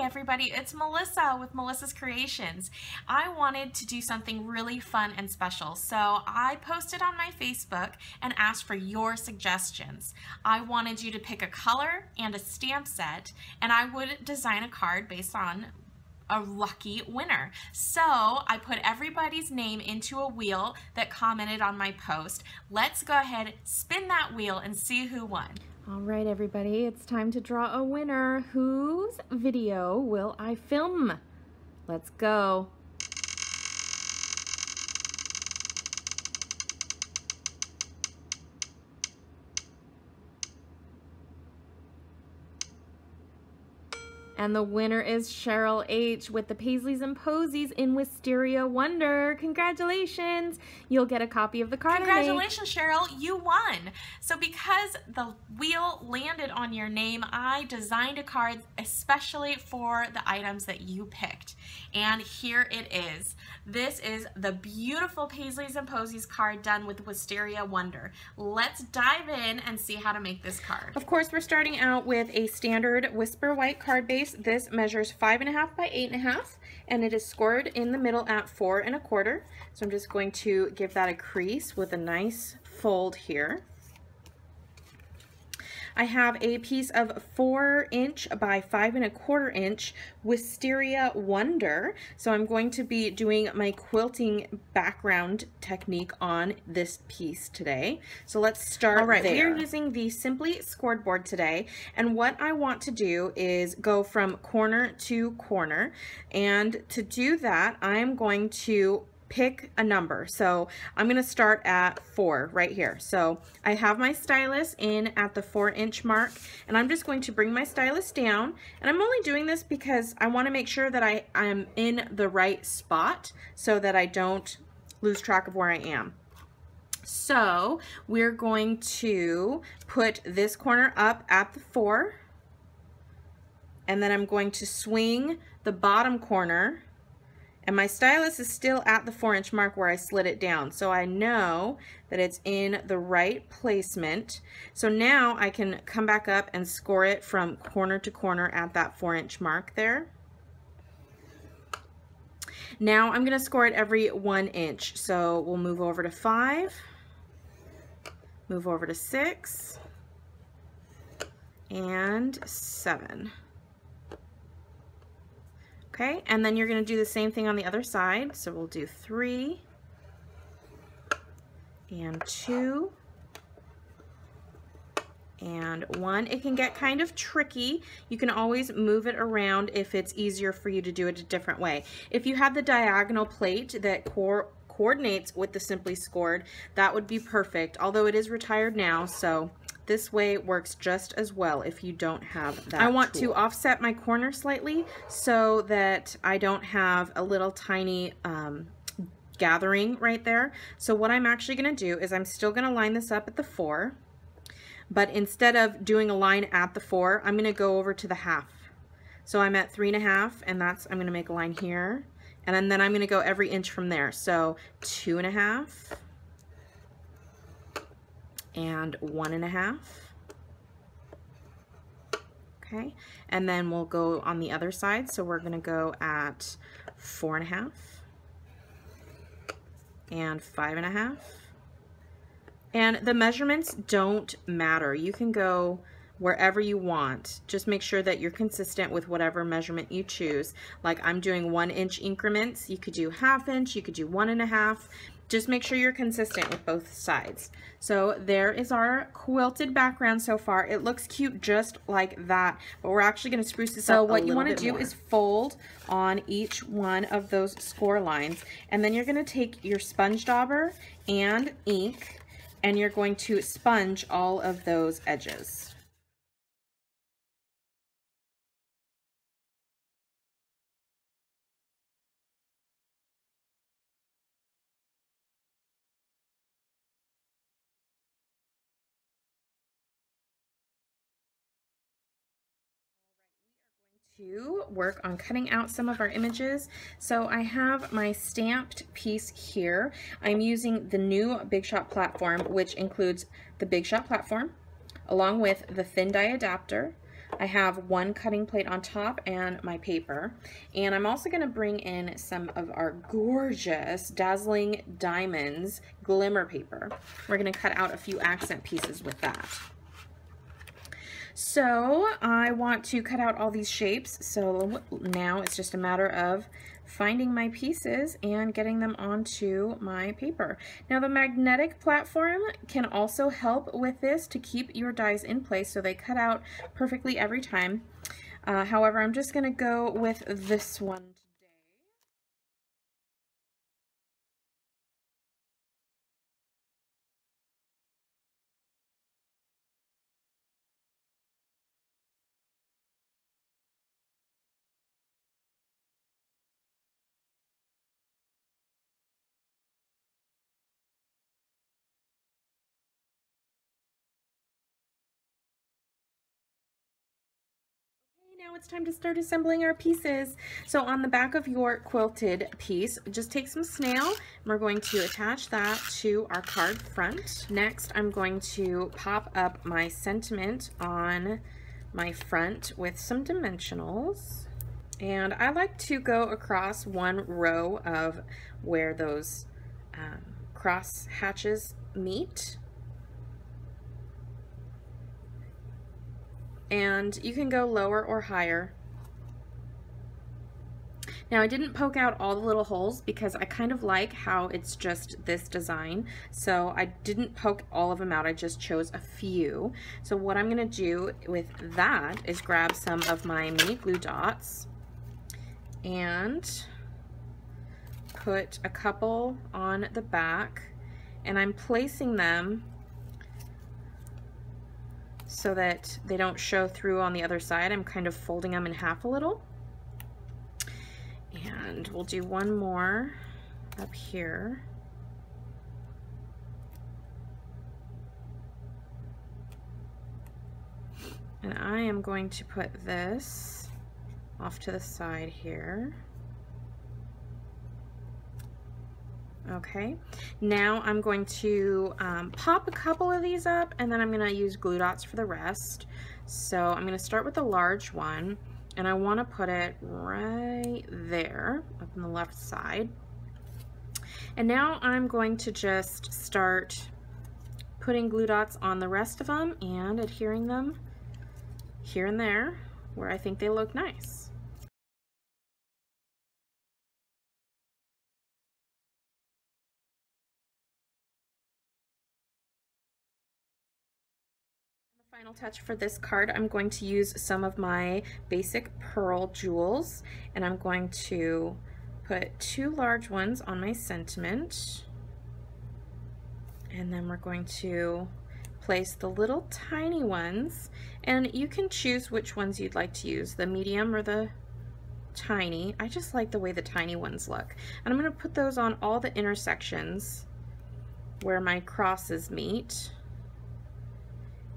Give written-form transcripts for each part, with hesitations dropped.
everybody, it's Melissa with Melissa's Creations. I wanted to do something really fun and special, so I posted on my Facebook and asked for your suggestions. I wanted you to pick a color and a stamp set, and I would design a card based on a lucky winner. So I put everybody's name into a wheel that commented on my post. Let's go ahead, spin that wheel, and see who won. All right, everybody, it's time to draw a winner. Whose video will I film? Let's go. And the winner is Cheryl H with the Paisleys and Posies in Wisteria Wonder. Congratulations! You'll get a copy of the card. Congratulations, Cheryl, you won. So because the wheel landed on your name, I designed a card especially for the items that you picked. And here it is. This is the beautiful Paisleys and Posies card done with Wisteria Wonder. Let's dive in and see how to make this card. Of course, we're starting out with a standard Whisper White card base. This measures 5.5 by 8.5, and it is scored in the middle at 4 1/4. So I'm just going to give that a crease with a nice fold here. I have a piece of 4 inch by 5 1/4 inch Wisteria Wonder. So I'm going to be doing my quilting background technique on this piece today. So let's start. All right, we're using the Simply Scored board today, and what I want to do is go from corner to corner, and to do that I'm going to pick a number. So I'm going to start at 4 right here. So I have my stylus in at the 4 inch mark, and I'm just going to bring my stylus down, and I'm only doing this because I want to make sure that I am in the right spot so that I don't lose track of where I am. So we're going to put this corner up at the 4, and then I'm going to swing the bottom corner, and my stylus is still at the 4 inch mark where I slid it down. So I know that it's in the right placement. So now I can come back up and score it from corner to corner at that 4 inch mark there. Now I'm going to score it every 1 inch. So we'll move over to 5, move over to 6, and 7. Okay, and then you're going to do the same thing on the other side. So we'll do 3 and 2 and 1. It can get kind of tricky. You can always move it around if it's easier for you to do it a different way. If you have the diagonal plate that coordinates with the Simply Scored, that would be perfect, although it is retired now, so this way works just as well if you don't have that. I want to offset my corner slightly so that I don't have a little tiny gathering right there. So what I'm actually going to do is I'm still going to line this up at the 4, but instead of doing a line at the 4, I'm going to go over to the half. So I'm at 3 1/2, and that's, I'm going to make a line here, and then I'm going to go every inch from there. So 2 1/2. and 1 1/2. Okay, and then we'll go on the other side. So we're going to go at 4 1/2 and 5 1/2. And the measurements don't matter. You can go wherever you want. Just make sure that you're consistent with whatever measurement you choose. Like I'm doing 1 inch increments. You could do 1/2 inch, you could do 1 1/2. Just make sure you're consistent with both sides. So there is our quilted background so far. It looks cute just like that, but we're actually going to spruce this up a little bit more. So what you want to do is fold on each one of those score lines, and then you're going to take your sponge dauber and ink, and you're going to sponge all of those edges. To work on cutting out some of our images. So I have my stamped piece here. I'm using the new Big Shot platform, which includes the Big Shot platform, along with the thin die adapter, I have one cutting plate on top and my paper. And I'm also going to bring in some of our gorgeous Dazzling Diamonds Glimmer paper. We're going to cut out a few accent pieces with that. So I want to cut out all these shapes. So now it's just a matter of finding my pieces and getting them onto my paper. Now the magnetic platform can also help with this to keep your dies in place so they cut out perfectly every time. However, I'm just going to go with this one. Now it's time to start assembling our pieces. So on the back of your quilted piece, just take some snail and we're going to attach that to our card front. Next, I'm going to pop up my sentiment on my front with some dimensionals. And I like to go across one row of where those cross hatches meet. And you can go lower or higher. Now I didn't poke out all the little holes because I kind of like how it's just this design, so I didn't poke all of them out, I just chose a few. So what I'm going to do with that is grab some of my mini glue dots and put a couple on the back, and I'm placing them so that they don't show through on the other side. I'm kind of folding them in half a little. And we'll do one more up here. And I am going to put this off to the side here. Okay, now I'm going to pop a couple of these up, and then I'm going to use glue dots for the rest. So I'm going to start with the large one, and I want to put it right there up on the left side. And now I'm going to just start putting glue dots on the rest of them and adhering them here and there where I think they look nice. Final touch for this card, I'm going to use some of my basic pearl jewels, and I'm going to put two large ones on my sentiment, and then we're going to place the little tiny ones, and you can choose which ones you'd like to use, the medium or the tiny. I just like the way the tiny ones look, and I'm going to put those on all the intersections where my crosses meet.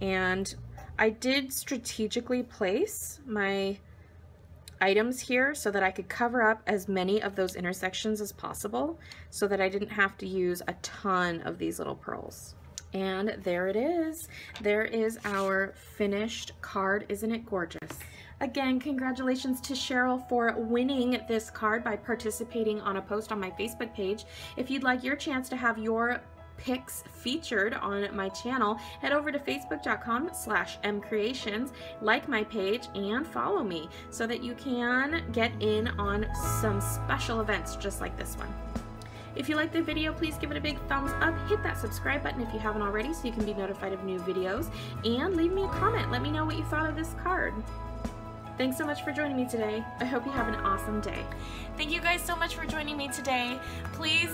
And I did strategically place my items here so that I could cover up as many of those intersections as possible so that I didn't have to use a ton of these little pearls. And there it is. There is our finished card. Isn't it gorgeous? Again, congratulations to Cheryl for winning this card by participating on a post on my Facebook page. If you'd like your chance to have your pics featured on my channel, head over to facebook.com/mcreations, like my page, and follow me so that you can get in on some special events just like this one. If you liked the video, please give it a big thumbs up, hit that subscribe button if you haven't already so you can be notified of new videos, and leave me a comment. Let me know what you thought of this card. Thanks so much for joining me today. I hope you have an awesome day. Thank you guys so much for joining me today. Please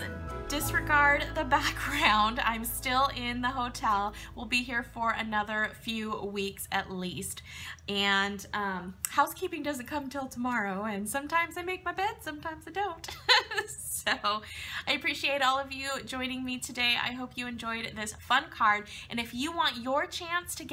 disregard the background. I'm still in the hotel. We'll be here for another few weeks at least. And housekeeping doesn't come till tomorrow, and sometimes I make my bed, sometimes I don't. So I appreciate all of you joining me today. I hope you enjoyed this fun card. And if you want your chance to get